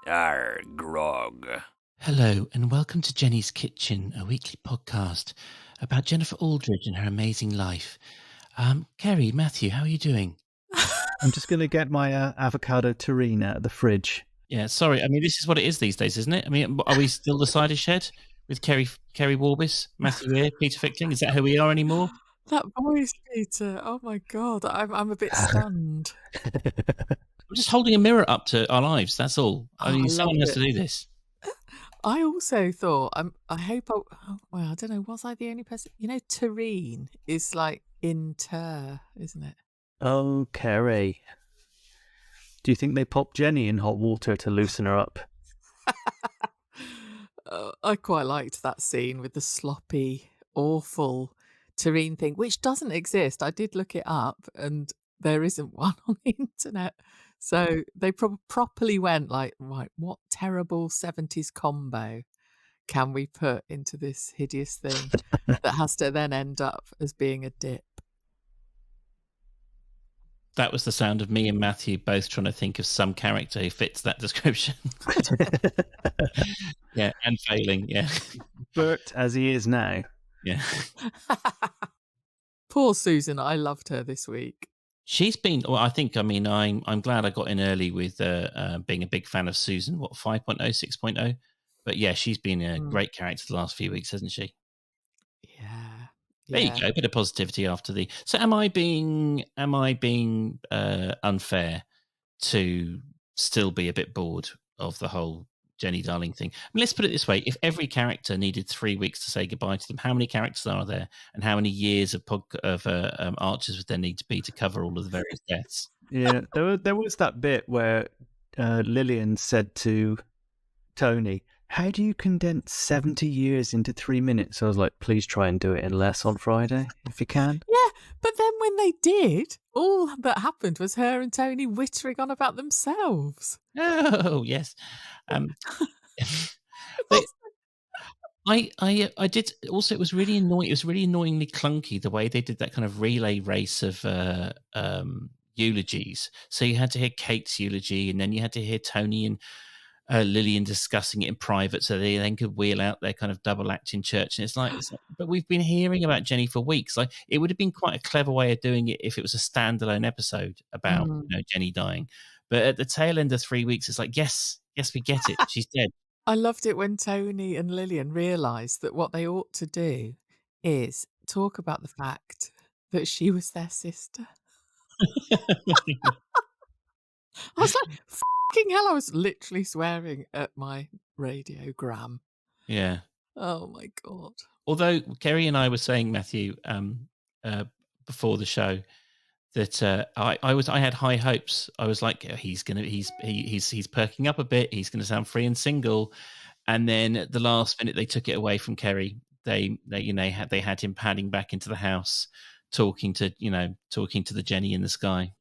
Grog. Hello, and welcome to Jenny's Kitchen, a weekly podcast about Jennifer Aldridge and her amazing life. Keri, Matthew, how are you doing? I'm just going to get my avocado terrine out of the fridge. Yeah, sorry. I mean, this is what it is these days, isn't it? I mean, are we still the cider shed with Keri Warbis, Matthew Weir, Peter Fickling? Is that who we are anymore? That voice, Peter. Oh my God, I'm a bit stunned. I'm just holding a mirror up to our lives. That's all. I mean, someone has to do this. I also thought, I hope, well, I don't know, was I the only person? You know, terrine is like inter, isn't it? Oh, Keri. Do you think they popped Jenny in hot water to loosen her up? I quite liked that scene with the sloppy, awful terrine thing, which doesn't exist. I did look it up and there isn't one on the internet. So they properly went like, right, what terrible 70s combo can we put into this hideous thing that has to then end up as being a dip? That was the sound of me and Matthew both trying to think of some character who fits that description. Yeah, and failing, yeah. Bert as he is now. Yeah. Poor Susan, I loved her this week. She's been, well, I think, I mean, I'm glad I got in early with being a big fan of Susan, 5.0, 6.0. But yeah, she's been a great character the last few weeks, hasn't she? Yeah. There you go, a bit of positivity after the. So am I being unfair to still be a bit bored of the whole Jenny Darling thing? I mean, let's put it this way: if every character needed 3 weeks to say goodbye to them, how many characters are there, and how many years of Archers would there need to be to cover all of the various deaths? Yeah, there was that bit where Lilian said to Tony, "How do you condense 70 years into 3 minutes?" I was like, "Please try and do it in less on Friday, if you can." Yeah, but then when they did, all that happened was her and Tony wittering on about themselves. Oh yes. I did also. It was really annoying. It was really annoyingly clunky the way they did that kind of relay race of eulogies. So you had to hear Kate's eulogy, and then you had to hear Tony and Lilian discussing it in private, so they then could wheel out their kind of double act in church. And it's like, but we've been hearing about Jenny for weeks. Like, it would have been quite a clever way of doing it if it was a standalone episode about Jenny dying. But at the tail end of 3 weeks, it's like, yes, we get it. She's dead. I loved it when Tony and Lilian realised that what they ought to do is talk about the fact that she was their sister. I was like, fucking hell, I was literally swearing at my radiogram. Yeah. Oh my God. Although Keri and I were saying, Matthew, before the show, that I had high hopes. I was like, he's perking up a bit. He's going to sound free and single. And then at the last minute, they took it away from Keri. They had him padding back into the house, talking to the Jenny in the sky.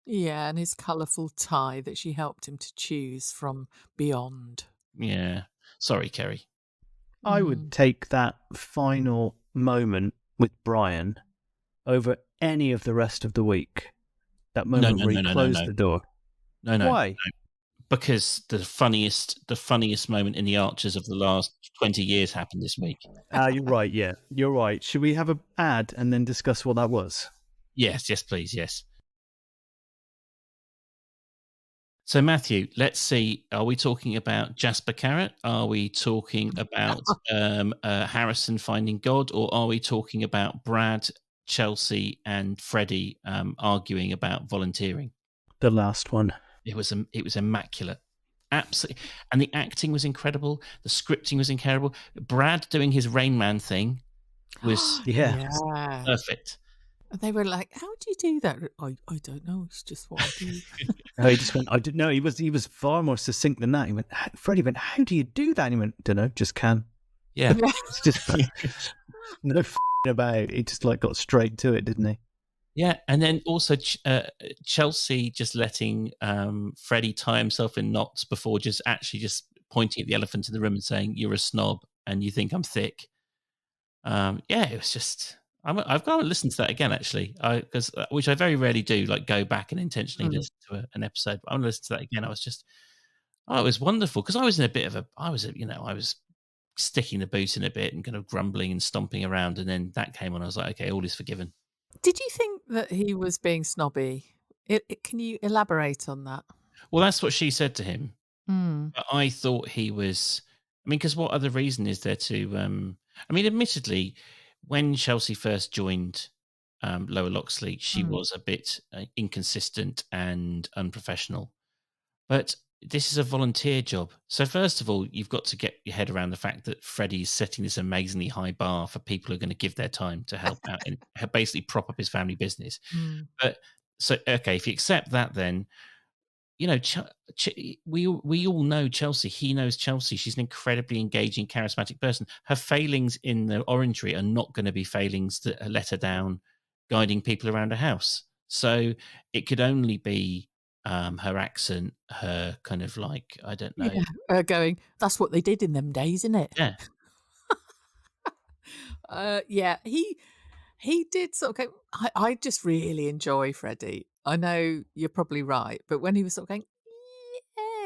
Yeah, and his colourful tie that she helped him to choose from beyond. Yeah, sorry, Keri. I would take that final moment with Brian over any of the rest of the week. That moment where he closed the door. No. Why? No. Because the funniest moment in the Archers of the last 20 years happened this week. You're right. Yeah, you're right. Should we have an ad and then discuss what that was? Yes, please, yes. So, Matthew, let's see. Are we talking about Jasper Carrot? Are we talking about Harrison finding God? Or are we talking about Brad, Chelsea, and Freddie arguing about volunteering? The last one. It was immaculate. Absolutely. And the acting was incredible. The scripting was incredible. Brad doing his Rain Man thing was perfect. And they were like, how do you do that? I don't know. It's just what I do. He just went, I didn't know. He was far more succinct than that. He went, Freddie went, how do you do that? And he went, don't know, just can. Yeah. It's just no about it. He just got straight to it, didn't he? Yeah, and then also Chelsea just letting Freddie tie himself in knots before just pointing at the elephant in the room and saying, "You're a snob and you think I'm thick." It was just. I've got to listen to that again, actually, which I very rarely do, like go back and intentionally listen to an episode. But I'm going to listen to that again. I was just, Oh, it was wonderful because I was sticking the boot in a bit and kind of grumbling and stomping around, and then that came on. I was like, okay, all is forgiven. Did you think that he was being snobby? Can you elaborate on that? Well, that's what she said to him. Mm. But I thought he was. I mean, because what other reason is there to? I mean, admittedly, when Chelsea first joined Low-Loxley, she was a bit inconsistent and unprofessional. But this is a volunteer job. So first of all, you've got to get your head around the fact that Freddie's setting this amazingly high bar for people who are going to give their time to help out and basically prop up his family business. Mm. But so, okay, if you accept that, then, you know, we all know Chelsea. He knows Chelsea. She's an incredibly engaging, charismatic person. Her failings in the orangery are not going to be failings that let her down guiding people around a house. So it could only be her accent, her kind of like, I don't know. Yeah, going, that's what they did in them days, isn't it? Yeah. Yeah, he did sort of go, I just really enjoy Freddie. I know you're probably right, but when he was sort of going,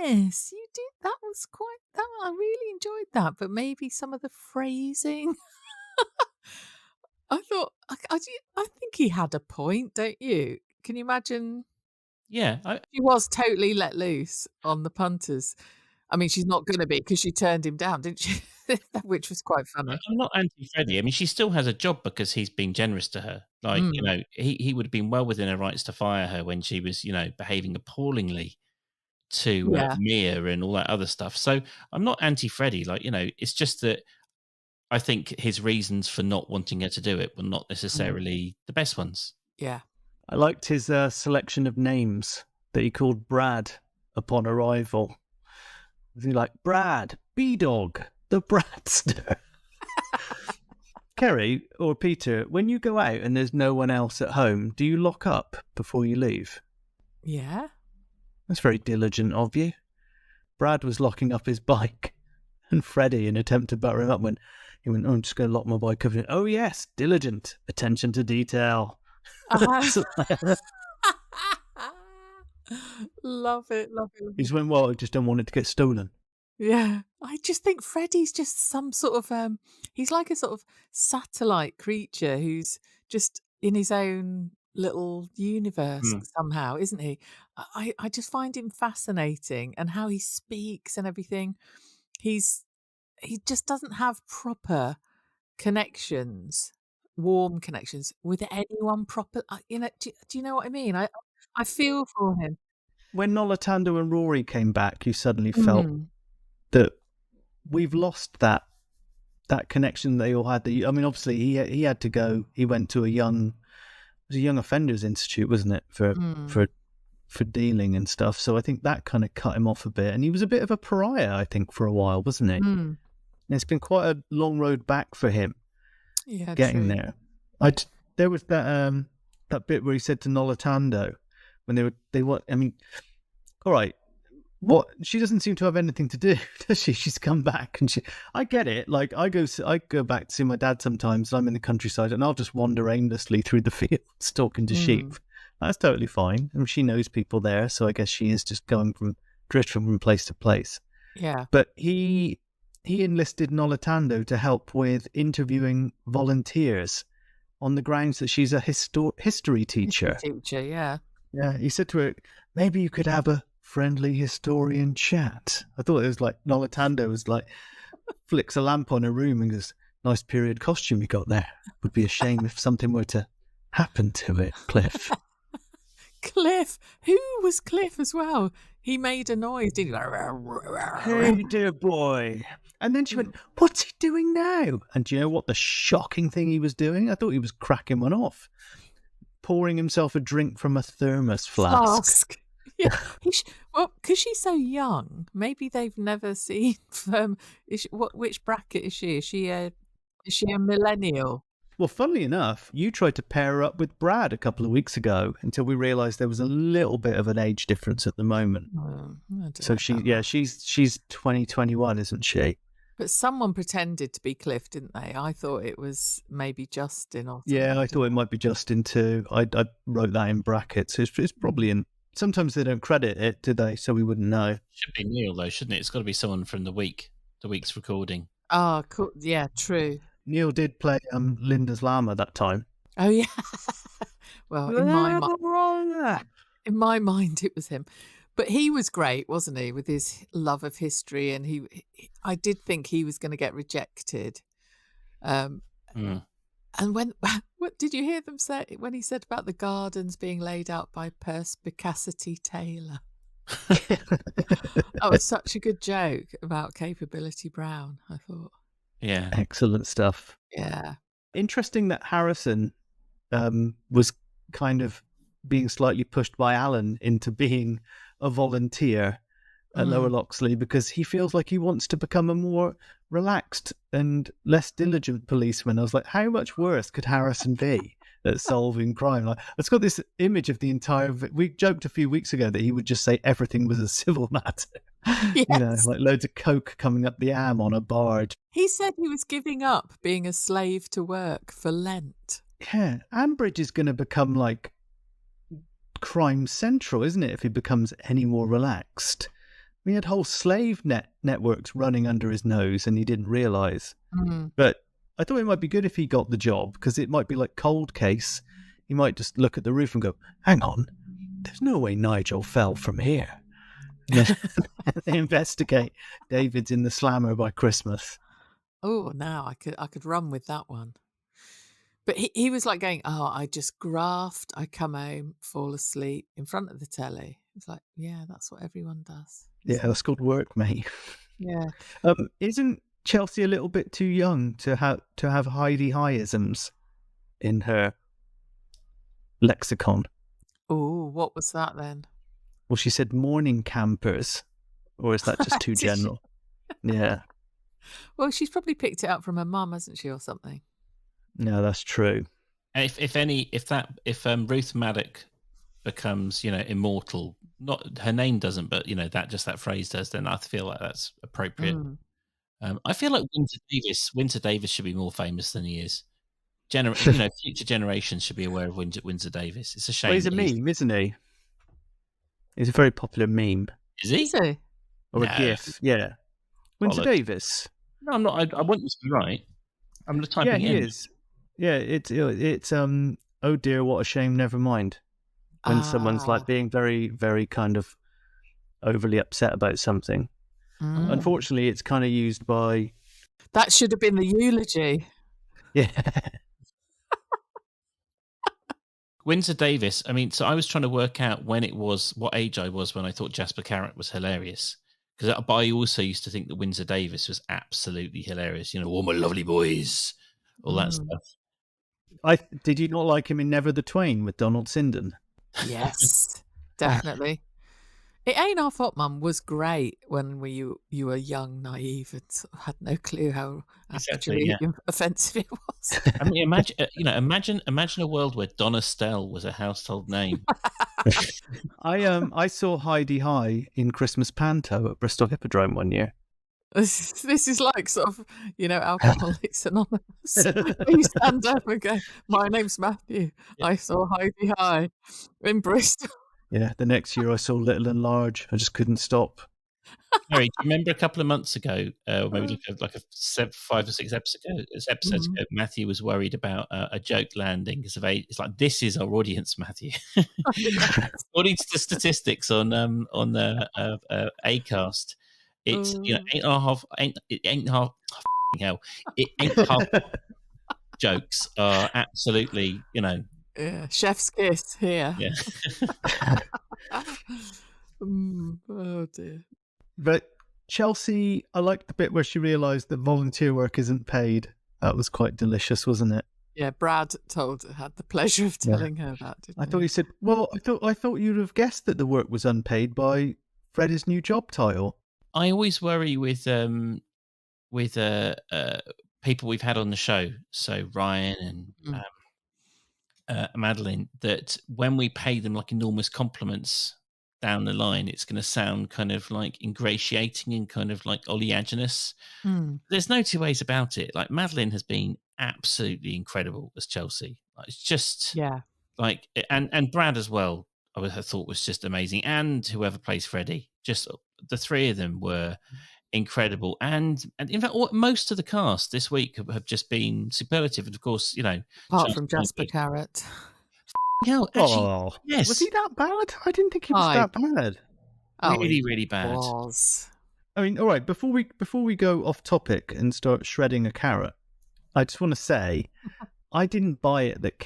yes, you did, that was quite, that I really enjoyed that, but maybe some of the phrasing. I thought, I think he had a point, don't you? Can you imagine? Yeah. She was totally let loose on the punters. I mean, she's not going to be because she turned him down, didn't she? Which was quite funny. I'm not anti-Freddie. I mean, she still has a job because he's been generous to her. Like, you know, he would have been well within her rights to fire her when she was, you know, behaving appallingly to Mia and all that other stuff. So I'm not anti-Freddie. Like, you know, it's just that I think his reasons for not wanting her to do it were not necessarily the best ones. Yeah. I liked his selection of names that he called Brad upon arrival. Was he like, Brad, B-Dog, the Bradster? Keri or Peter, when you go out and there's no one else at home, do you lock up before you leave? Yeah. That's very diligent of you. Brad was locking up his bike, and Freddie, in an attempt to butter him up, went, oh, I'm just going to lock my bike up. Oh, yes, diligent. Attention to detail. Love it. He's went, well, I just don't want it to get stolen. Yeah. I just think Freddie's just some sort of, he's like a sort of satellite creature who's just in his own little universe somehow, isn't he? I just find him fascinating, and how he speaks and everything. He just doesn't have proper connections, warm connections with anyone proper. You know, do you know what I mean? I feel for him. When Nollatando and Rory came back, you suddenly felt that we've lost that connection they all had. I mean, obviously he had to go. He went to a young offenders institute, wasn't it, for dealing and stuff. So I think that kind of cut him off a bit, and he was a bit of a pariah, I think, for a while, wasn't he? And it's been quite a long road back for him. Yeah, getting true. there. There was that bit where he said to Nollatando when they were. I mean, all right. What, she doesn't seem to have anything to do, does she? She's come back, and I get it. Like, I go back to see my dad sometimes. I'm in the countryside, and I'll just wander aimlessly through the fields talking to sheep. That's totally fine. I mean, she knows people there, so I guess she is just drifting from place to place. Yeah. But he enlisted Nollatando to help with interviewing volunteers on the grounds that she's a history teacher. Yeah. Yeah, he said to her, maybe you could have a friendly historian chat. I thought it was like Nollatando was like, flicks a lamp on her room and goes, nice period costume you got there. Would be a shame if something were to happen to it, Cliff. Cliff. Who was Cliff as well? He made a noise, didn't he? Hey, dear boy. And then she went, what's he doing now? And do you know what the shocking thing he was doing? I thought he was cracking one off. Pouring himself a drink from a thermos flask. Yeah. Well, because she's so young, maybe they've never seen. Which bracket is she? Is she a millennial? Well, funnily enough, you tried to pair her up with Brad a couple of weeks ago until we realised there was a little bit of an age difference at the moment. So she's 2021, isn't she? But someone pretended to be Cliff, didn't they? I thought it was maybe Justin or something. Yeah, I thought it might be Justin too. I wrote that in brackets. It's probably in sometimes they don't credit it, do they? So we wouldn't know. Should be Neil though, shouldn't it? It's got to be someone from the week's recording. Oh, cool. Yeah, true. Neil did play Linda's llama that time. Oh yeah. Well, in my mind, it was him. But he was great, wasn't he, with his love of history? And I did think he was going to get rejected. And what did you hear them say when he said about the gardens being laid out by Perspicacity Taylor? That was such a good joke about Capability Brown, I thought. Yeah. Excellent stuff. Yeah. Interesting that Harrison was kind of being slightly pushed by Alan into being a volunteer at Low-Loxley, because he feels like he wants to become a more relaxed and less diligent policeman. I was like, how much worse could Harrison be at solving crime? Like, it's got this image of the entire... We joked a few weeks ago that he would just say everything was a civil matter. Yes. You know, like loads of coke coming up the arm on a barge. He said he was giving up being a slave to work for Lent. Yeah, Ambridge is going to become like crime central, isn't it, if he becomes any more relaxed? We had whole slave networks running under his nose and he didn't realise. But I thought it might be good if he got the job, because it might be like Cold Case. He might just look at the roof and go, hang on, there's no way Nigel fell from here. They investigate. David's in the slammer by Christmas. Oh, now I could run with that one. But he was like going, oh, I just graft, I come home, fall asleep in front of the telly. It's like, yeah, that's what everyone does. Yeah, that's good work, mate. Yeah. Isn't Chelsea a little bit too young to have Heidi High-isms in her lexicon? Oh, what was that then? Well, she said morning campers, or is that just too general? Yeah. Well, she's probably picked it up from her mum, hasn't she, or something? No, that's true. And if Ruth Maddock becomes, immortal, not her name doesn't, but that phrase does, then I feel like that's appropriate. I feel like Windsor Davis should be more famous than he is. Future generations should be aware of Windsor Davis. It's a shame. Well, he's a meme, isn't he? He's a very popular meme. Is he? Is he? Or a GIF? Yeah. Windsor Davis. No, I'm not. I want you to be right. I'm going to type it in. Yeah, he is. Yeah, it's oh dear, what a shame. Never mind. When someone's like being very, very kind of overly upset about something. Unfortunately, it's kind of used by... That should have been the eulogy. Yeah. Windsor Davis, so I was trying to work out what age I was when I thought Jasper Carrott was hilarious. But I also used to think that Windsor Davis was absolutely hilarious. All my lovely boys, all that stuff. Did you not like him in Never the Twain with Donald Sinden? Yes, definitely. It Ain't Our Fault, Mum was great when you were young, naive, and sort of had no clue how actually offensive it was. Imagine a world where Donna Stell was a household name. I saw Heidi High in Christmas Panto at Bristol Hippodrome one year. This is like sort of, Alcoholics Anonymous. You stand up and go, my name's Matthew. Yeah. I saw Heidi High in Bristol. Yeah, the next year I saw Little and Large. I just couldn't stop. Harry, do you remember a couple of months ago, or maybe like 5 or 6 episodes ago, Matthew was worried about a joke landing because of age. It's like, this is our audience, Matthew. According to the statistics on the Acast, it's 8.5 jokes are absolutely Yeah, chef's kiss here. Yeah. Oh dear. But Chelsea, I liked the bit where she realised that volunteer work isn't paid. That was quite delicious, wasn't it? Yeah, Brad had the pleasure of telling her that. Didn't I thought he said, "Well, I thought you'd have guessed that the work was unpaid by Freddie's new job title." I always worry with people we've had on the show, so Ryan and Madeline, that when we pay them like enormous compliments down the line, it's going to sound kind of like ingratiating and kind of like oleaginous. There's no two ways about it. Like, Madeline has been absolutely incredible as Chelsea. Like, it's just and Brad as well. I thought was just amazing, and whoever plays Freddie, just the three of them were incredible, and in fact, most of the cast this week have just been superlative. And of course, Apart from Jasper Carrot. Hell, actually, yes, was he that bad? I didn't think he was that bad. Really, really bad. Was. I mean, all right. Before we go off topic and start shredding a carrot, I just want to say I didn't buy it that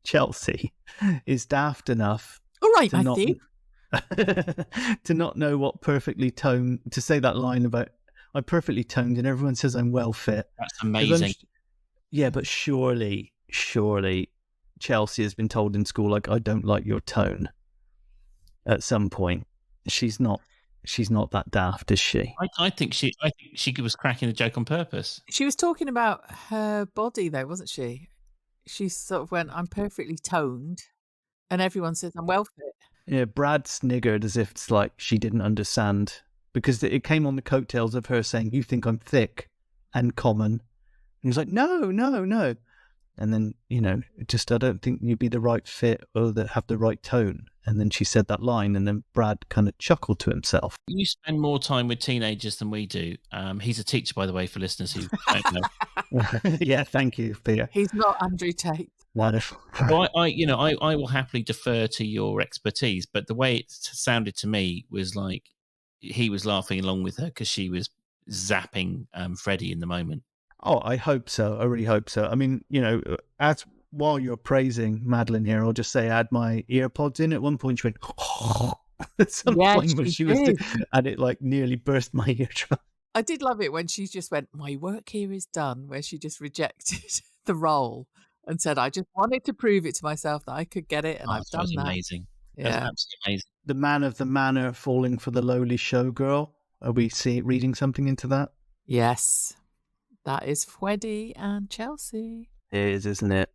Chelsea is daft enough. All right, Matthew. To not know what perfectly toned, to say that line about I'm perfectly toned and everyone says I'm well fit. That's amazing. Yeah, but surely Chelsea has been told in school, like, I don't like your tone at some point. She's not that daft, is she? I think she was cracking the joke on purpose. She was talking about her body though, wasn't she? She sort of went, I'm perfectly toned, and everyone says I'm well fit. Yeah, Brad sniggered as if it's like she didn't understand, because it came on the coattails of her saying, you think I'm thick and common. And he was like, no. And then, I don't think you'd be the right fit or that have the right tone. And then she said that line, and then Brad kind of chuckled to himself. You spend more time with teenagers than we do. He's a teacher, by the way, for listeners who don't know. Yeah, thank you, Peter. He's not Andrew Tate. Wonderful. Well, I will happily defer to your expertise, but the way it sounded to me was like he was laughing along with her because she was zapping Freddie in the moment. Oh, I hope so. I really hope so. I mean, while you're praising Madeline here, I'll just say I had my earpods in. At one point she went at some point when she was and it like nearly burst my eardrum. I did love it when she just went, my work here is done, where she just rejected the role and said, I just wanted to prove it to myself that I could get it, and I've done that. Amazing. Yeah. That's absolutely amazing. The man of the manor falling for the lowly showgirl. Are we reading something into that? Yes. That is Freddie and Chelsea. It is, isn't it?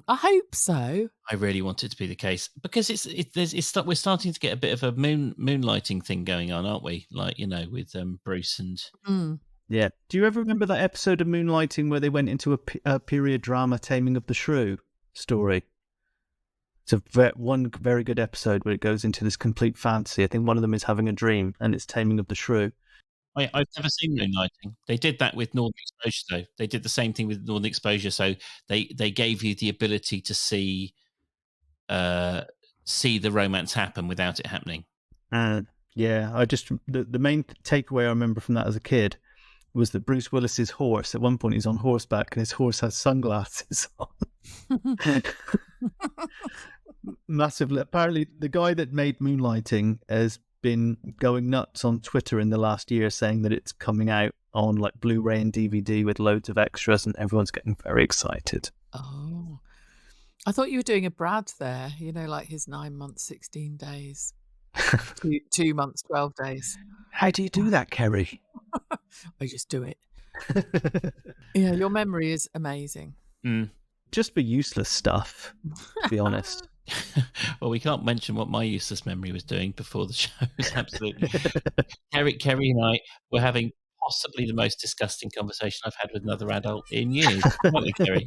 I hope so. I really want it to be the case because we're starting to get a bit of a moonlighting thing going on, aren't we? Like, with Bruce and... Yeah. Do you ever remember that episode of Moonlighting where they went into a period drama Taming of the Shrew story? It's one very good episode where it goes into this complete fantasy. I think one of them is having a dream, and it's Taming of the Shrew. I've never seen Moonlighting. They did that with Northern Exposure, though. They did the same thing with Northern Exposure. So they gave you the ability to see the romance happen without it happening. Yeah, the main takeaway I remember from that as a kid was that Bruce Willis's horse, at one point he's on horseback and his horse has sunglasses on. Massively. Apparently the guy that made Moonlighting has been going nuts on Twitter in the last year saying that it's coming out on like Blu-ray and DVD with loads of extras, and everyone's getting very excited. Oh, I thought you were doing a Brad there, like his 9 months, 16 days, 2 months, 12 days. How do you do that, Keri? I just do it. Yeah, your memory is amazing. Just for useless stuff, to be honest. Well, we can't mention what my useless memory was doing before the show. Absolutely. Keri and I were having possibly the most disgusting conversation I've had with another adult in years. Aren't we, Keri?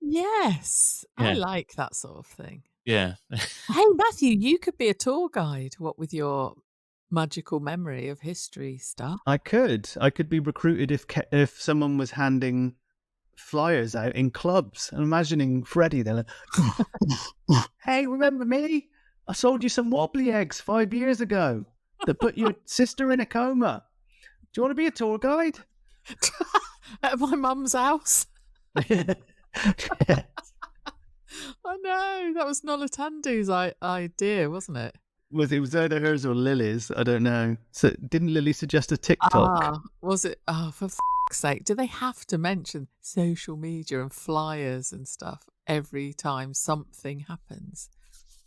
Yes. Yeah. I like that sort of thing. Yeah. Hey, Matthew, you could be a tour guide, what with your magical memory of history stuff. I could be recruited if someone was handing flyers out in clubs. I'm imagining Freddie there like, hey, remember me? I sold you some wobbly eggs 5 years ago that put your sister in a coma. Do you want to be a tour guide? At my mum's house? Yeah. I know, that was Nolatandu's idea, wasn't it? It was either hers or Lily's, I don't know. So didn't Lily suggest a TikTok? Was it? Oh, for f***'s sake. Do they have to mention social media and flyers and stuff every time something happens?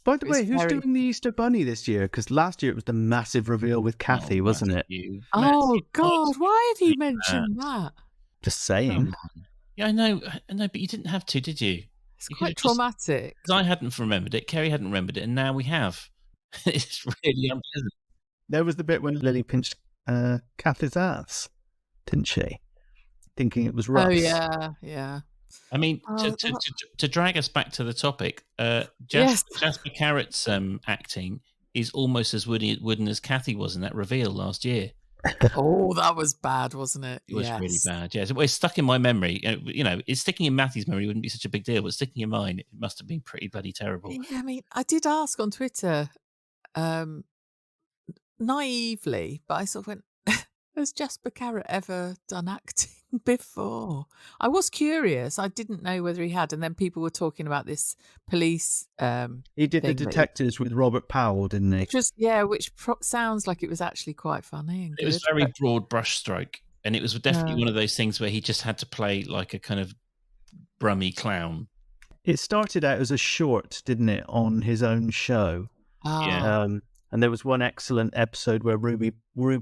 By the way, who's doing the Easter Bunny this year? Because last year it was the massive reveal with Kathy, wasn't it? Oh, God, why have you mentioned that? Just saying. Yeah, I know, but you didn't have to, did you? It's quite traumatic. Because I hadn't remembered it, Keri hadn't remembered it, and now we have. It's really unpleasant. There was the bit when Lily pinched Kathy's ass, didn't she? Thinking it was Russ. Oh, yeah. I mean, Oh, to drag us back to the topic, yes. Jasper Carrot's acting is almost as wooden as Kathy was in that reveal last year. Oh, that was bad, wasn't it? It was really bad. Yeah, it's stuck in my memory. You know, it's sticking in Matthew's memory wouldn't be such a big deal, but sticking in mine, it must have been pretty bloody terrible. Yeah, I mean, I did ask on Twitter, naively, but I sort of went, has Jasper Carrot ever done acting before? I was curious. I didn't know whether he had. And then people were talking about this police He did the thing that Detectives with Robert Powell, didn't he? which sounds like it was actually quite funny and It was good. very broad brushstroke, and it was definitely one of those things where he just had to play like a kind of brummy clown. It started out as a short, didn't it, on his own show? Yeah. And there was one excellent episode where Ruby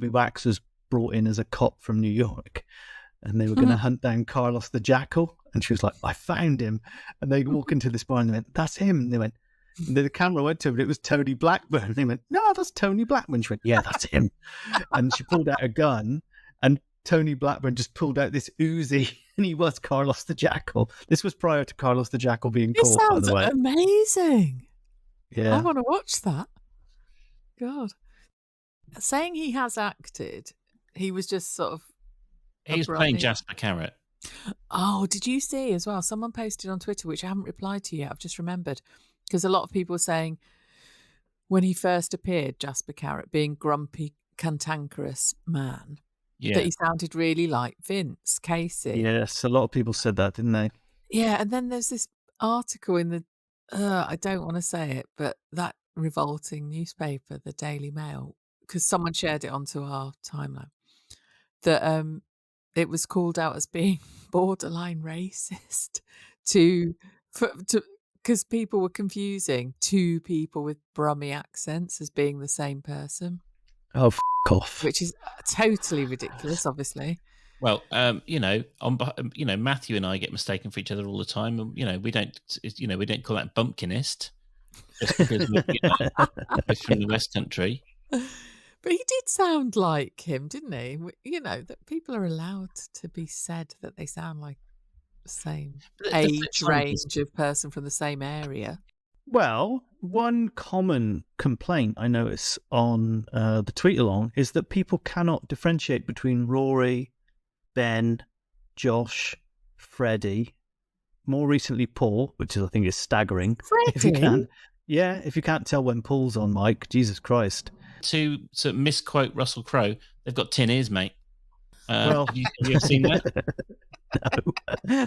Wax was brought in as a cop from New York, and they were going to hunt down Carlos the Jackal, and she was like, I found him. And they walk into this bar and they went, that's him. And they went, and the camera went to him, and it was Tony Blackburn. And they went, no, that's Tony Blackburn. She went, yeah, that's him. And she pulled out a gun, and Tony Blackburn just pulled out this Uzi, and he was Carlos the Jackal. This was prior to Carlos the Jackal being This caught, by sounds the way. amazing. Yeah. I want to watch that. God. Saying he has acted, he was just sort of... He's playing Jasper Carrot. Oh, did you see as well? Someone posted on Twitter, which I haven't replied to yet. I've just remembered. Because a lot of people were saying when he first appeared, Jasper Carrot, being grumpy, cantankerous man, that he sounded really like Vince Casey. Yes, a lot of people said that, didn't they? Yeah, and then there's this article in the, I don't want to say it, but that revolting newspaper, the Daily Mail, because someone shared it onto our timeline, that it was called out as being borderline racist because people were confusing two people with Brummy accents as being the same person. Oh, f*** off. Which is totally ridiculous, obviously. Well, Matthew and I get mistaken for each other all the time, and we don't call that bumpkinist just because we're from the West Country. But he did sound like him, didn't he? That people are allowed to be said that they sound like the same age range of person from the same area. Well, one common complaint I notice on the tweet-along is that people cannot differentiate between Rory, Ben, Josh, Freddie, more recently Paul, which I think is staggering. Freddie? If you can't tell when Paul's on mic, Jesus Christ. To misquote Russell Crowe, they've got tin ears, mate. Well, have you ever seen that? No.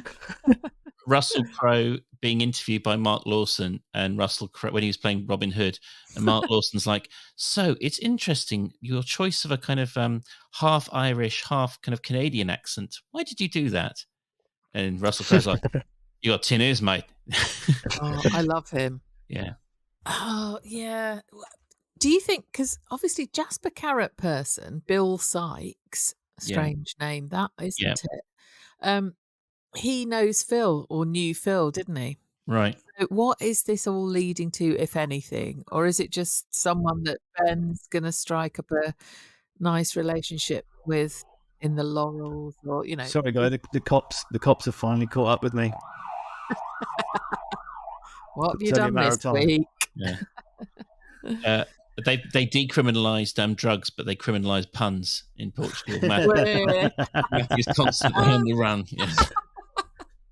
Russell Crowe being interviewed by Mark Lawson, and Russell Crowe when he was playing Robin Hood, and Mark Lawson's like, so it's interesting your choice of a kind of half Irish, half kind of Canadian accent. Why did you do that? And Russell Crowe's like, you got tin ears, mate. Oh, I love him. Yeah. Oh, yeah. Do you think, because obviously Jasper Carrot person, Bill Sykes, strange name that, isn't it? He knows Phil, or knew Phil, didn't he? Right. So what is this all leading to, if anything? Or is it just someone that Ben's going to strike up a nice relationship with in the Laurels, or, Sorry, guy, the cops have finally caught up with me. What have you done this week? Yeah. They decriminalised drugs, but they criminalised puns in Portugal. Matthew's constantly on the run. Yes.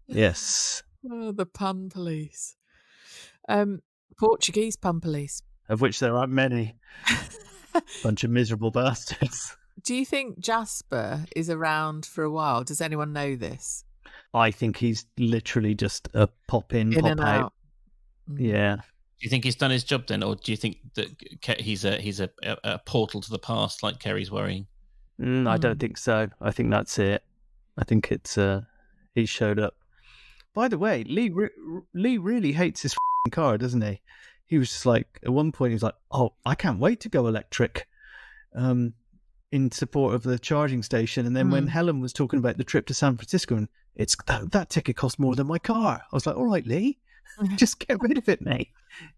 Yes. Oh, the pun police. Portuguese pun police. Of which there aren't many. Bunch of miserable bastards. Do you think Jasper is around for a while? Does anyone know this? I think he's literally just a pop in, pop and out. Yeah. Do you think he's done his job then, or do you think that he's a portal to the past, like Keri's worrying? I don't think so. I think that's it. I think it's he showed up. By the way, Lee really hates his car, doesn't he? He was just like, at one point he was like, "Oh, I can't wait to go electric," in support of the charging station. And then when Helen was talking about the trip to San Francisco, and that ticket cost more than my car, I was like, "All right, Lee, just get rid of it, mate.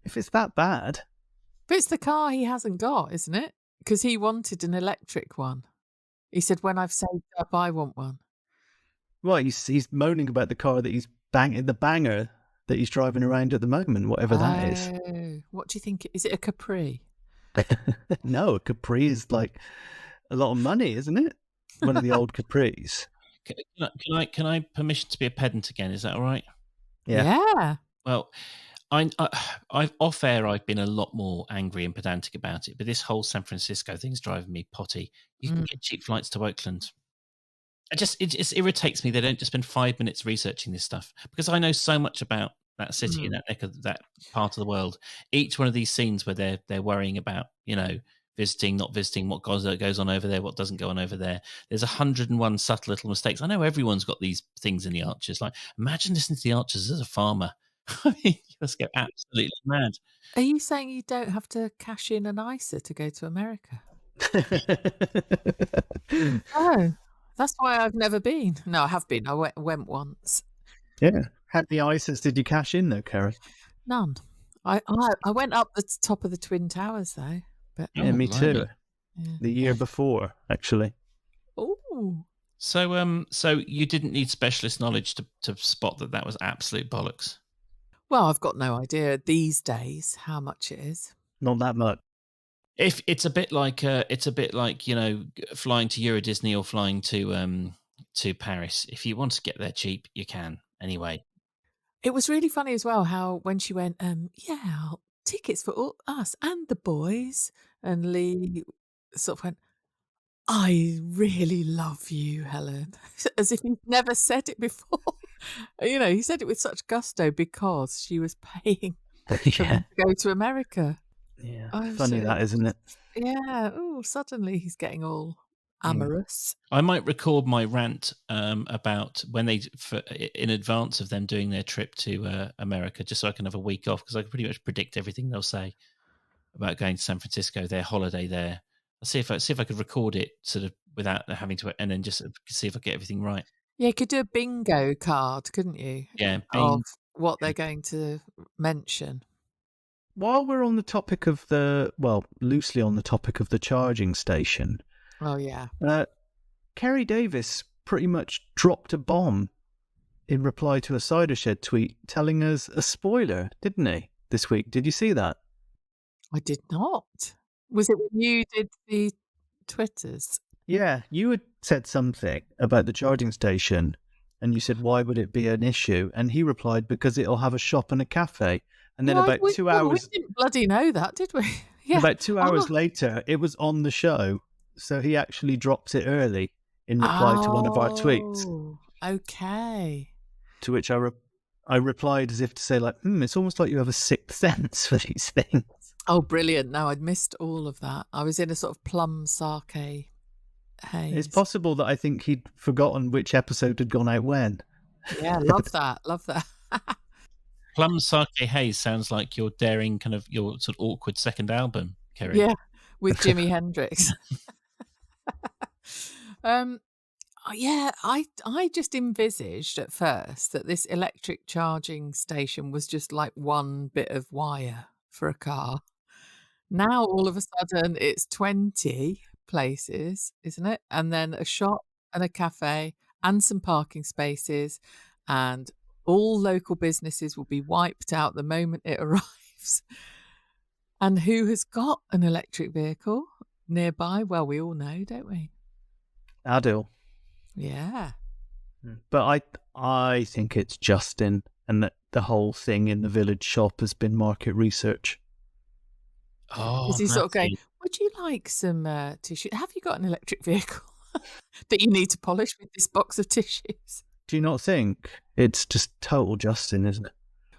If it's that bad." But it's the car he hasn't got, isn't it? Because he wanted an electric one. He said, when I've saved up, I want one. Well, he's moaning about the car that he's the banger that he's driving around at the moment, whatever that is. What do you think? Is it a Capri? No, a Capri is like a lot of money, isn't it? One of the old Capris. Can I permission to be a pedant again? Is that all right? Yeah. Well, I've off air. I've been a lot more angry and pedantic about it, but this whole San Francisco thing's driving me potty. You can get cheap flights to Oakland. It just irritates me they don't just spend 5 minutes researching this stuff, because I know so much about that city and that part of the world. Each one of these scenes where they're worrying about, visiting, not visiting, what goes on over there, what doesn't go on over there. There's 101 subtle little mistakes. I know everyone's got these things in the Archers. Like, imagine listening to the Archers as a farmer. I mean, you must go absolutely mad. Are you saying you don't have to cash in an ISA to go to America? Oh, that's why I've never been. No, I have been. I went once. Yeah. How many ISAs did you cash in though, Keri? None. I went up the top of the Twin Towers though. But Yeah, me too. Yeah. The year before, actually. Oh. So you didn't need specialist knowledge to spot that was absolute bollocks. Well, I've got no idea these days how much it is. Not that much. If it's a bit like flying to Euro Disney or flying to Paris. If you want to get there cheap, you can anyway. It was really funny as well how when she went, tickets for all us and the boys, and Lee sort of went, I really love you, Helen, as if he'd never said it before. He said it with such gusto because she was paying to go to America. Yeah, funny that, isn't it? Yeah. Oh, suddenly he's getting all amorous. I might record my rant about when in advance of them doing their trip to America, just so I can have a week off, because I can pretty much predict everything they'll say about going to San Francisco, their holiday there. I'll see if I could record it sort of without having to, and then just see if I get everything right. Yeah, you could do a bingo card, couldn't you? Yeah, of what they're going to mention. While we're on the topic of loosely on the topic of the charging station. Oh, yeah. Keri Davis pretty much dropped a bomb in reply to a Cider Shed tweet telling us a spoiler, didn't he, this week? Did you see that? I did not. Was it when you did the Twitters? Yeah, you had said something about the charging station, and you said, why would it be an issue? And he replied, because it'll have a shop and a cafe. And then about 2 hours... We didn't bloody know that, did we? Yeah. About 2 hours later, it was on the show. So he actually dropped it early in reply to one of our tweets. Okay. To which I replied as if to say, like, it's almost like you have a sixth sense for these things. Oh, brilliant. No, I'd missed all of that. I was in a sort of plum sake haze. It's possible that I think he'd forgotten which episode had gone out when. Yeah, love that. Love that. Plum Sake Haze sounds like your daring kind of your sort of awkward second album, Keri. Yeah, with Jimi Hendrix. Yeah, I just envisaged at first that this electric charging station was just like one bit of wire for a car. Now all of a sudden it's 20 places, isn't it? And then a shop and a cafe and some parking spaces, and all local businesses will be wiped out the moment it arrives. And who has got an electric vehicle nearby? Well, we all know, don't we? Adil. Yeah. But I think it's Justin, and that the whole thing in the village shop has been market research. Oh, is he sort of going, would you like some tissue? Have you got an electric vehicle that you need to polish with this box of tissues? Do you not think? It's just total Justin, isn't it?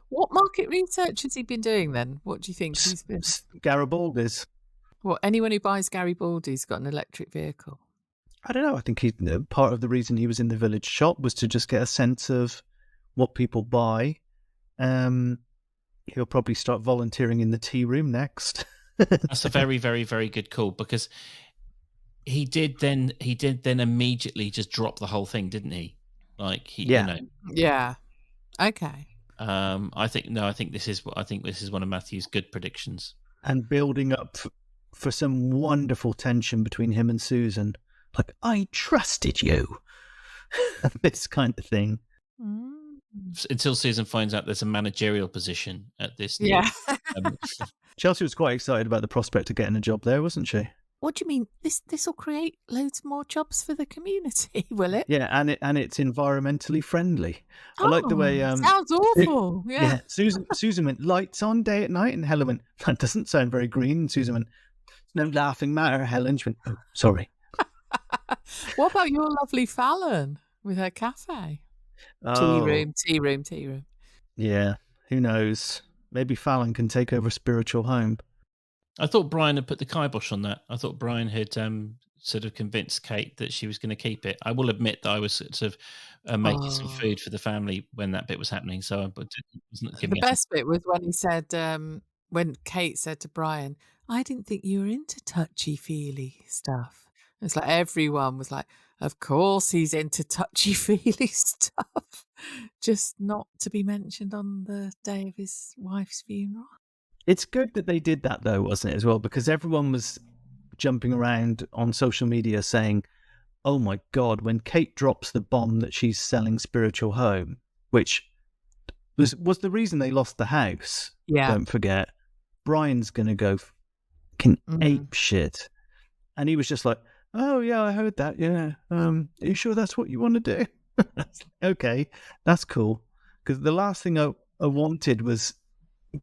What market research has he been doing then? What do you think he's been? Garibaldi's. Well, anyone who buys Garibaldi's got an electric vehicle. I don't know. I think part of the reason he was in the village shop was to just get a sense of what people buy. He'll probably start volunteering in the tea room next. That's a very, very, very good call, because he did then immediately just drop the whole thing, didn't he? Like Yeah. Okay. I think this is one of Matthew's good predictions. And building up for some wonderful tension between him and Susan. Like, I trusted you. This kind of thing. until Susan finds out there's a managerial position at this new. Yeah. Chelsea was quite excited about the prospect of getting a job there, wasn't she? What do you mean? This will create loads more jobs for the community, will it? Yeah, and it's environmentally friendly. I like the way sounds awful. Yeah. Susan went, lights on day at night, and Helen went, that doesn't sound very green. And Susan went, it's no laughing matter, Helen. She went, oh, sorry. What about your lovely Fallon with her cafe? Tea room. Yeah, who knows? Maybe Fallon can take over Spiritual Home. I thought Brian had put the kibosh on that. I thought Brian had sort of convinced Kate that she was going to keep it. I will admit that I was sort of making some food for the family when that bit was happening. So I wasn't giving the best bit was when he said, when Kate said to Brian, I didn't think you were into touchy-feely stuff. It's like everyone was like, of course he's into touchy-feely stuff. Just not to be mentioned on the day of his wife's funeral. It's good that they did that, though, wasn't it, as well? Because everyone was jumping around on social media saying, oh, my God, when Kate drops the bomb that she's selling Spiritual Home, which was the reason they lost the house, don't forget, Brian's going to go fucking ape shit. And he was just like, oh, yeah, I heard that, yeah. Are you sure that's what you want to do? Okay, that's cool. Because the last thing I wanted was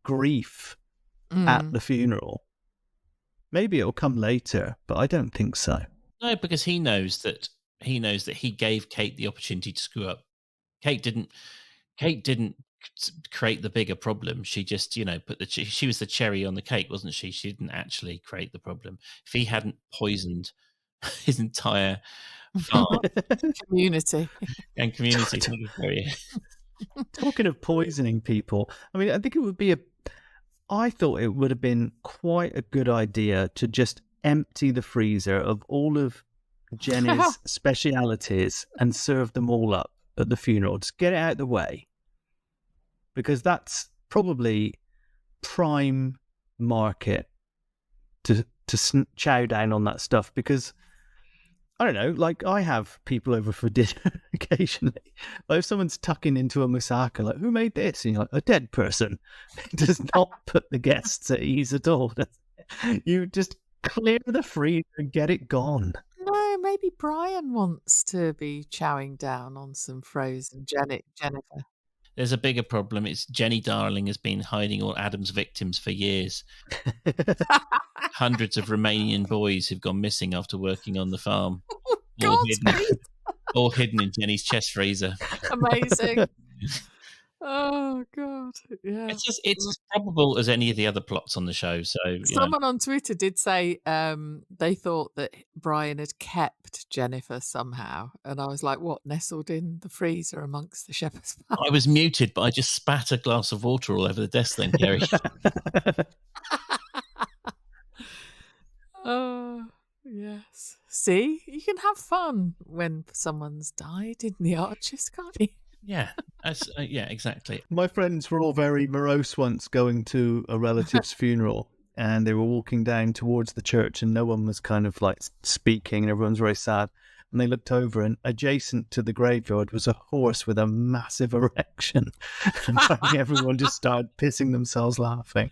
grief at the funeral. Maybe it'll come later, but I don't think so. No, because he knows that he gave Kate the opportunity to screw up. Kate didn't create the bigger problem. She just, she was the cherry on the cake, wasn't she? She didn't actually create the problem. If he hadn't poisoned his entire farm community. Talking of poisoning people, I mean, I think it would be I thought it would have been quite a good idea to just empty the freezer of all of Jenny's specialities and serve them all up at the funeral. Just get it out of the way. Because that's probably prime market to chow down on that stuff. Because, I don't know, like I have people over for dinner occasionally. Like if someone's tucking into a moussaka, like, who made this? And you're like, a dead person. It does not put the guests at ease at all. You just clear the freezer and get it gone. No, maybe Brian wants to be chowing down on some frozen Jennifer. There's a bigger problem. It's Jenny Darling has been hiding all Adam's victims for years. Hundreds of Romanian boys who've gone missing after working on the farm. All hidden in Jenny's chest freezer. Amazing. Oh, God. Yeah. It's as probable as any of the other plots on the show. So someone on Twitter did say they thought that Brian had kept Jennifer somehow. And I was like, what, nestled in the freezer amongst the shepherd's pie? I was muted, but I just spat a glass of water all over the desk then, Keri. Oh, yes. See, you can have fun when someone's died in the Arches, can't you? Yeah, yeah, exactly. My friends were all very morose once going to a relative's funeral, and they were walking down towards the church, and no one was kind of like speaking, and everyone's very sad. And they looked over, and adjacent to the graveyard was a horse with a massive erection. And everyone just started pissing themselves laughing,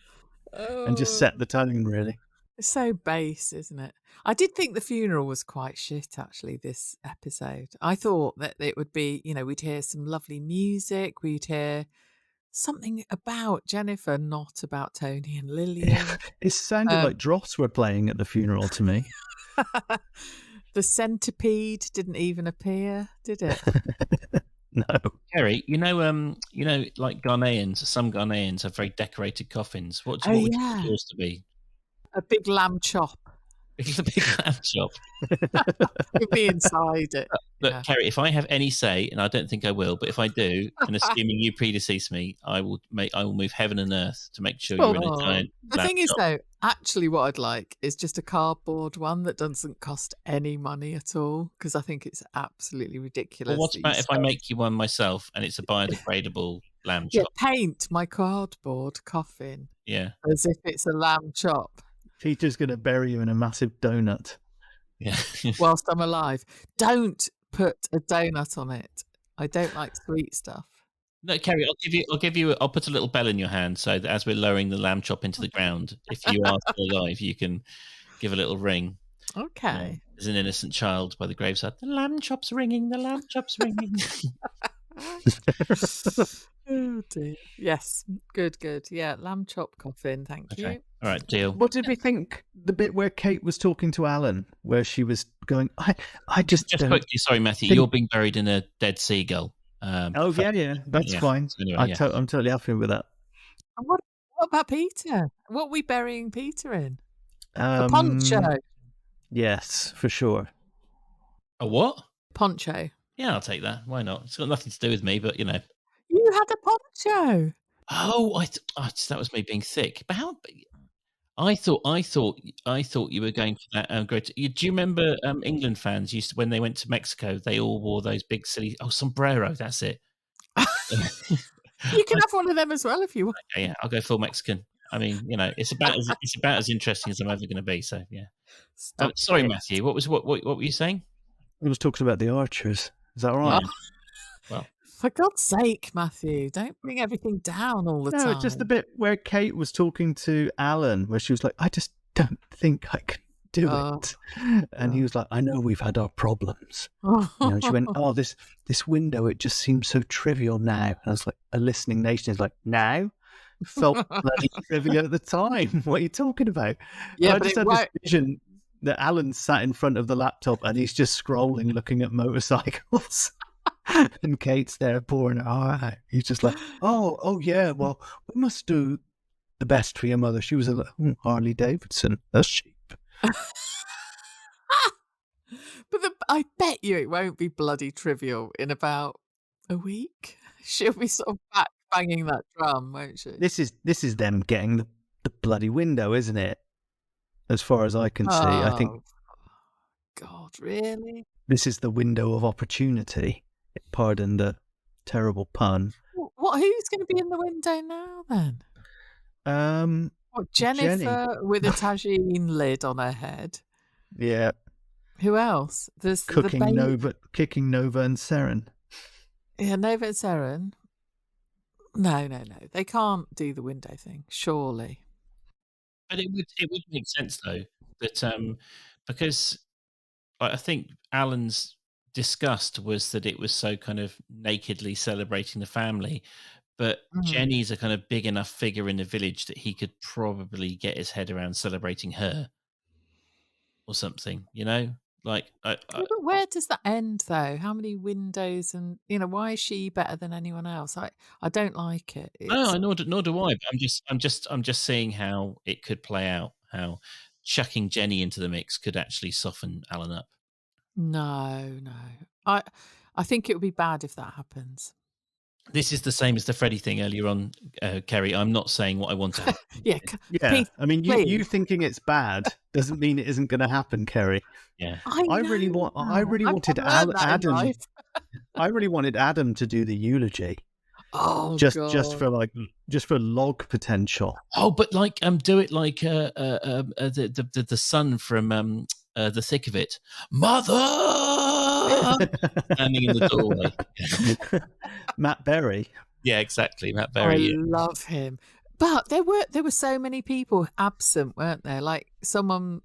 and just set the tone, really. It's so base, isn't it? I did think the funeral was quite shit, actually, this episode. I thought that it would be, we'd hear some lovely music. We'd hear something about Jennifer, not about Tony and Lilian. It sounded like Dross were playing at the funeral to me. The centipede didn't even appear, did it? No. Keri, like Ghanaians, some Ghanaians have very decorated coffins. What would you want yours to be? A big lamb chop. It's a big lamb chop. You'll be inside it. Look, Keri, if I have any say, and I don't think I will, but if I do, and assuming you predecease me, I will move heaven and earth to make sure you're in a giant. The thing is, though, actually, what I'd like is just a cardboard one that doesn't cost any money at all, because I think it's absolutely ridiculous. Well, what about if I make you one myself, and it's a biodegradable lamb chop? Yeah, paint my cardboard coffin. Yeah, as if it's a lamb chop. Peter's going to bury you in a massive donut. Yeah. Whilst I'm alive. Don't put a donut on it. I don't like sweet stuff. No, Keri, I'll put a little bell in your hand so that as we're lowering the lamb chop into the ground, if you are still alive, you can give a little ring. Okay. There's an innocent child by the graveside. The lamb chop's ringing. The lamb chop's ringing. Oh dear. Yes. Good. Yeah. Lamb chop coffin. Thank Okay. you. All right. Deal. What did we think? The bit where Kate was talking to Alan, where she was going, I just don't quickly. Sorry, Matthew. think- You're being buried in a dead seagull. That's fine. So anyway, I'm totally happy with that. And what about Peter? What are we burying Peter in? The Um, poncho. Yes, for sure. A what? Poncho. Yeah, I'll take that. Why not? It's got nothing to do with me, but you know. You had a poncho. Oh, that was me being thick. But how? I thought you were going for that. Great. Do you remember England fans used to, when they went to Mexico, they all wore those big silly sombrero. That's it. You can have one of them as well if you want. Okay, yeah, I'll go full Mexican. I mean, you know, it's about as interesting as I'm ever going to be. So yeah. Sorry, Matthew. What were you saying? I was talking about the archers. Is that all right? Well, for God's sake, Matthew, don't bring everything down all the time. No, just the bit where Kate was talking to Alan, where she was like, I just don't think I can do it. And he was like, I know we've had our problems. And she went, oh, this window, it just seems so trivial now. And I was like, a listening nation is like, now? It felt bloody trivial at the time. What are you talking about? Yeah, I just had this vision that Alan sat in front of the laptop and he's just scrolling, looking at motorcycles. And Kate's there pouring her heart out. He's just like, oh yeah, well, we must do the best for your mother. She was a Harley Davidson. That's cheap. But I bet you it won't be bloody trivial in about a week. She'll be sort of back banging that drum, won't she? This is them getting the bloody window, isn't it? As far as I can see, I think. God, really? This is the window of opportunity. Pardon the terrible pun. Who's going to be in the window now then? Jennifer Jenny. with a tagine lid on her head. Yeah. Who else? There's kicking Nova and Seren. Yeah, Nova and Seren. No. They can't do the window thing, surely. But it would make sense though that because I think Alan's disgust was that it was so kind of nakedly celebrating the family, but Jenny's a kind of big enough figure in the village that he could probably get his head around celebrating her or something, you know? Like, but where does that end though? How many windows, and why is she better than anyone else? I don't like it. No, nor do I. But I'm just seeing how it could play out. How chucking Jenny into the mix could actually soften Alan up. No. I think it would be bad if that happens. This is the same as the Freddie thing earlier on, Keri. I'm not saying what I want to happen. Yeah. Pete, I mean, you thinking it's bad doesn't mean it isn't going to happen, Keri. Yeah. I really wanted Adam. I really wanted Adam to do the eulogy. Oh, just God. just for log potential. Oh, but do it like the son from The Thick of It, Mother, standing in the doorway. Matt Berry. Yeah, exactly, Matt Berry. I love him. But there were so many people absent, weren't there? Like someone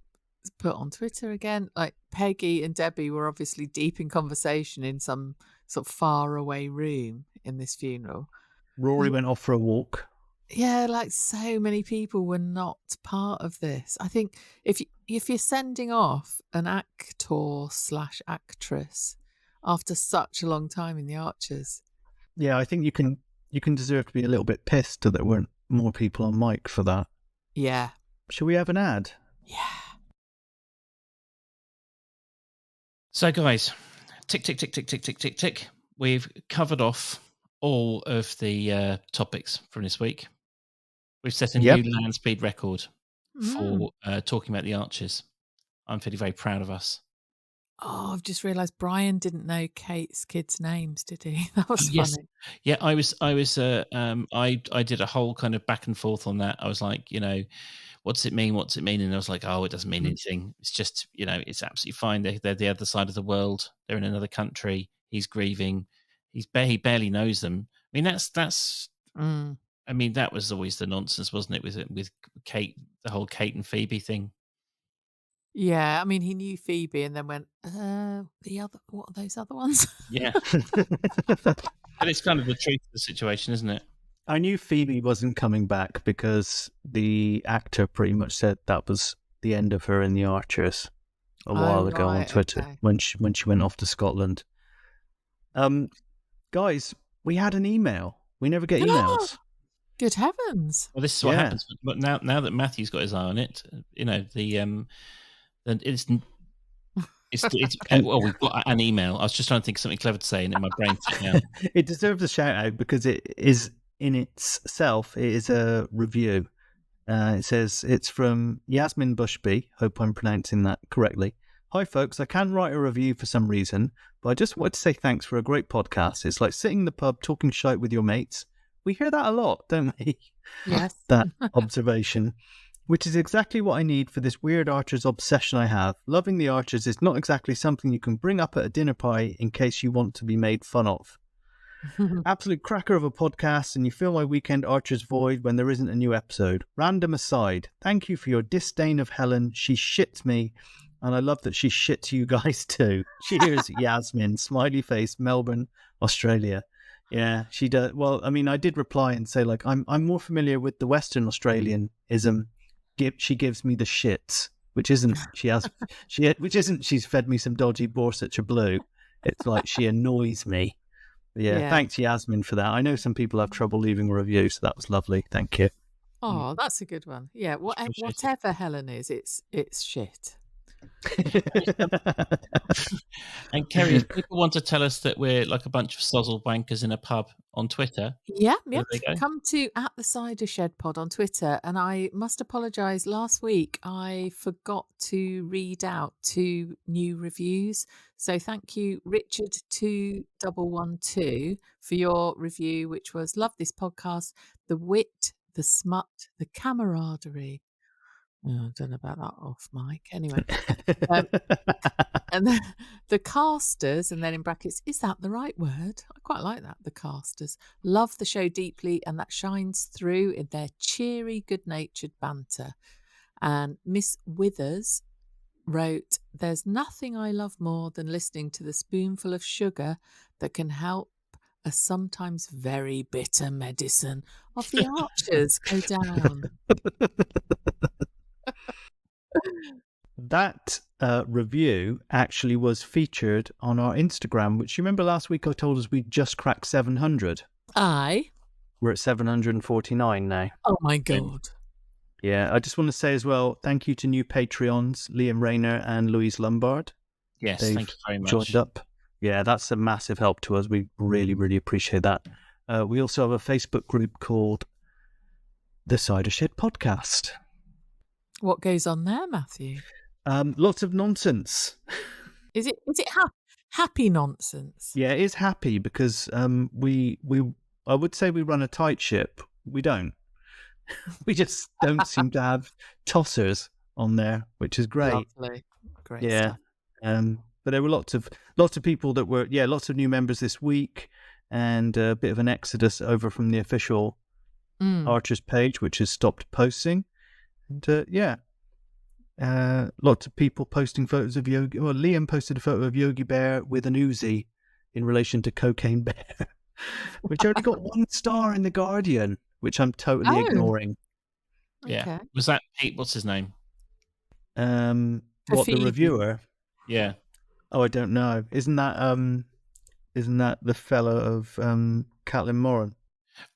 put on Twitter again, like Peggy and Debbie were obviously deep in conversation in some sort of far away room in this funeral. Rory went off for a walk. Yeah, like so many people were not part of this. I think if you're sending off an actor/actress after such a long time in the Archers, yeah, I think you can deserve to be a little bit pissed that there weren't more people on mic for that. Yeah. Shall we have an ad? Yeah. So, guys, tick, tick, tick, tick, tick, tick, tick, tick. We've covered off all of the topics from this week. We've set a new land speed record for talking about the Archers. I'm feeling very proud of us. Oh, I've just realised Brian didn't know Kate's kids' names, did he? That was funny. Yeah, I did a whole kind of back and forth on that. I was like, what's it mean? What's it mean? And I was like, oh, it doesn't mean anything. It's just, it's absolutely fine. They're the other side of the world. They're in another country. He's grieving. He barely knows them. mean, that's. Mm. I mean, that was always the nonsense, wasn't it? With Kate, the whole Kate and Phoebe thing. Yeah, I mean, he knew Phoebe and then went, what are those other ones? Yeah, but it's kind of the truth of the situation, isn't it? I knew Phoebe wasn't coming back because the actor pretty much said that was the end of her in The Archers a while ago on Twitter, okay. when she went off to Scotland. Guys, we had an email. We never get emails. Good heavens. Well, this is what happens. But now that Matthew's got his eye on it, well, we've got an email. I was just trying to think of something clever to say, and in my brain now. It deserves a shout out because it is in itself. It is a review. It says it's from Yasmin Bushby. Hope I'm pronouncing that correctly. Hi folks, I can't write a review for some reason, but I just wanted to say thanks for a great podcast. It's like sitting in the pub talking shite with your mates. We hear that a lot, don't we? Yes. That observation, which is exactly what I need for this weird Archers obsession I have. Loving the Archers is not exactly something you can bring up at a dinner party in case you want to be made fun of. Absolute cracker of a podcast, and you fill my weekend Archers void when there isn't a new episode. Random aside, thank you for your disdain of Helen. She shits me, and I love that she shits you guys too. Cheers, Yasmin. Smiley face, Melbourne, Australia. Yeah, she does. Well, I mean, I did reply and say, like, I'm more familiar with the Western Australianism. She gives me the shits, which isn't she's fed me some dodgy Borsetshire Blue. It's like she annoys me. Yeah, thanks Yasmin for that. I know some people have trouble leaving a review, so that was lovely. Thank you. Oh, that's a good one. Yeah, whatever Helen is, it's shit. And Keri, if people want to tell us that we're like a bunch of sozzle wankers in a pub on Twitter, come to @thecidershed pod on Twitter. And I must apologise, last week I forgot to read out 2 new reviews, so thank you Richard2112 for your review, which was love this podcast, the wit, the smut, the camaraderie. I don't know about that off mic. Anyway, and then the casters, and then in brackets, is that the right word? I quite like that. The casters love the show deeply, and that shines through in their cheery, good-natured banter. And Miss Withers wrote, "There's nothing I love more than listening to the spoonful of sugar that can help a sometimes very bitter medicine of the Archers go down." That review actually was featured on our Instagram, which you remember last week I told us we just cracked 700. Aye. We're at 749 now. Oh my God. Yeah, I just want to say as well, thank you to new Patreons, Liam Rayner and Louise Lombard. Yes, thank you very much. Joined up. Yeah, that's a massive help to us. We really, really appreciate that. We also have a Facebook group called The Cider Shed Podcast. What goes on there, Matthew? Lots of nonsense. Is it happy nonsense? Yeah, it is happy because we I would say we run a tight ship. We don't. We just don't seem to have tossers on there, which is great. Lovely. Great stuff. But there were lots of people that were lots of new members this week, and a bit of an exodus over from the official Archers page, which has stopped posting. And lots of people posting photos of Yogi. Well, Liam posted a photo of Yogi Bear with an Uzi in relation to Cocaine Bear, which only got 1 star in The Guardian, which I'm totally ignoring. Yeah. Okay. Was that Pete? What's his name? The reviewer? Yeah. Oh, I don't know. Isn't that the fellow of Caitlin Moran?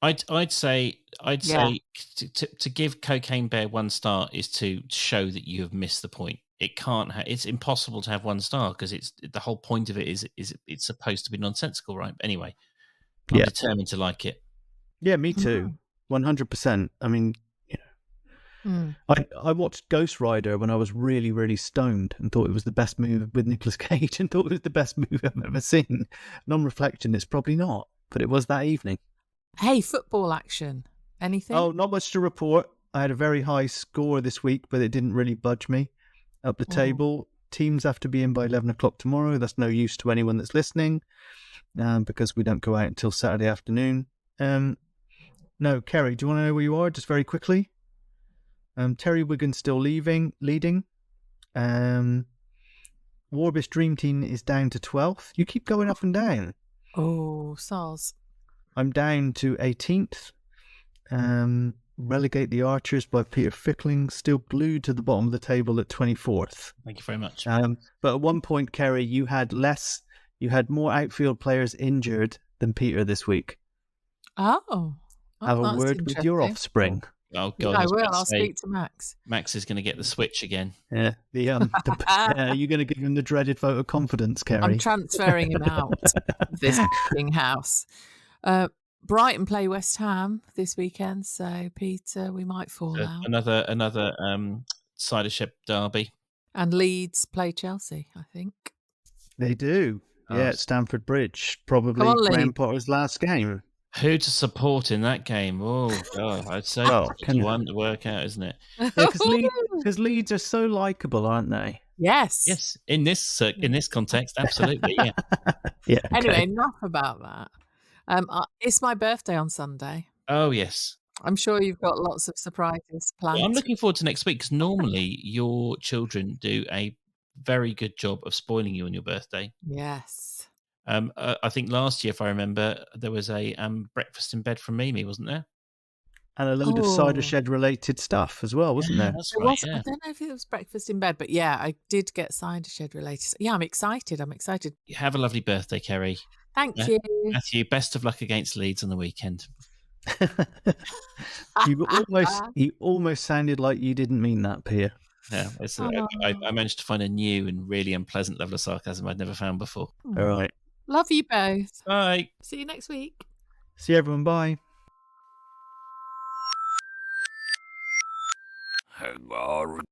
I'd say to give Cocaine Bear 1 star is to show that you have missed the point. It can't. It's impossible to have 1 star because it's the whole point of it is it's supposed to be nonsensical, right? But anyway, I'm determined to like it. Yeah, me too. 100%. I mean, I watched Ghost Rider when I was really, really stoned and thought it was the best movie with Nicolas Cage and thought it was the best movie I've ever seen. And on reflection, it's probably not, but it was that evening. Hey, football action. Anything? Oh, not much to report. I had a very high score this week, but it didn't really budge me up the table. Teams have to be in by 11 o'clock tomorrow. That's no use to anyone that's listening because we don't go out until Saturday afternoon. No, Keri, do you want to know where you are? Just very quickly. Terry Wigan's still leading. Warbish Dream Team is down to 12th. You keep going up and down. Oh, soz. I'm down to 18th. Relegate the Archers by Peter Fickling, still glued to the bottom of the table at 24th. Thank you very much. But at one point, Keri, you had more outfield players injured than Peter this week. Oh. Have a word with your offspring. Oh God! I will. I'll speak to Max. Max is going to get the switch again. Yeah. You're going to give him the dreaded vote of confidence, Keri. I'm transferring him out of this house. Brighton play West Ham this weekend, so Peter, we might fall out. Another Cidership derby. And Leeds play Chelsea, I think. They do. Yeah, at Stamford Bridge. Probably Graham Potter's last game. Who to support in that game? Oh God, I'd say one to work out, isn't it? Because Leeds are so likable, aren't they? Yes. In this context, absolutely. Yeah. Yeah. Okay. Anyway, enough about that. It's my birthday on Sunday. Oh yes. I'm sure you've got lots of surprises planned. Well, I'm looking forward to next week because normally your children do a very good job of spoiling you on your birthday. Yes. I think last year, if I remember, there was a breakfast in bed from Mimi, wasn't there? And a load of cider shed related stuff as well, wasn't there? That's right. I don't know if it was breakfast in bed, but yeah, I did get cider shed related. Yeah, I'm excited. You have a lovely birthday, Keri. Thank you. Matthew, best of luck against Leeds on the weekend. You almost sounded like you didn't mean that, Pia. Yeah, I managed to find a new and really unpleasant level of sarcasm I'd never found before. All right. Love you both. Bye. See you next week. See you, everyone. Bye. Hang on.